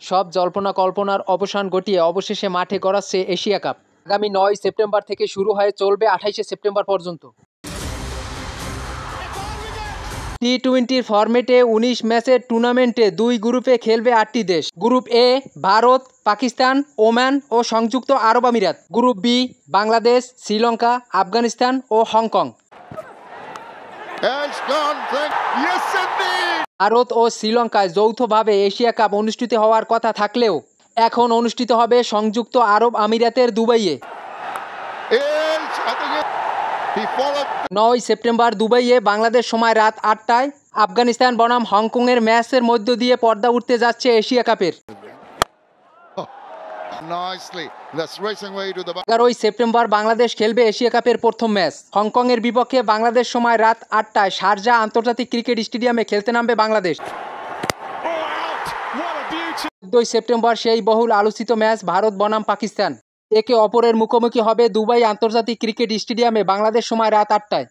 সব জল্পনা কল্পনার অবসান ঘটিয়ে অবশেষে মাঠে গড়াচ্ছে এশিয়া কাপ। আগামী 9 সেপ্টেম্বর থেকে শুরু হয়ে চলবে 28 সেপ্টেম্বর পর্যন্ত। টি-20 ফরম্যাটে 19 ম্যাচের টুর্নামেন্টে 2 গ্রুপে খেলবে 8টি দেশ। Group A Bharat, Pakistan, Oman ও সংযুক্ত আরব আমিরাত। গ্রুপ বি বাংলাদেশ, শ্রীলঙ্কা, আফগানিস্তান ও হংকং। ভারত ও শ্রীলঙ্কায় যৌথভাবে এশিয়া কাপ অনুষ্ঠিত হওয়ার কথা থাকলেও এখন অনুষ্ঠিত হবে সংযুক্ত আরব আমিরাতের দুবাইয়ে। 9 সেপ্টেম্বর দুবাইয়ে বাংলাদেশ সময় রাত 8টায় আফগানিস্তান বনাম হংকংয়ের ম্যাচের মধ্য দিয়ে পর্দা উঠতে যাচ্ছে এশিয়া কাপের। 11 সেপ্টেম্বর বাংলাদেশ খেলবে এশিয়া কাপের প্রথম ম্যাচ। হংকংয়ের বিপক্ষে বাংলাদেশ সময় রাত 8টায় শারজাহ আন্তর্জাতিক ক্রিকেট স্টেডিয়ামে খেলতে নামবে বাংলাদেশ। 14 সেপ্টেম্বর সেই বহুল আলোচিত ম্যাচ ভারত বনাম পাকিস্তান। একে অপরের মুখোমুখি হবে দুবাই আন্তর্জাতিক ক্রিকেট স্টেডিয়ামে বাংলাদেশ সময় রাত 8টায়।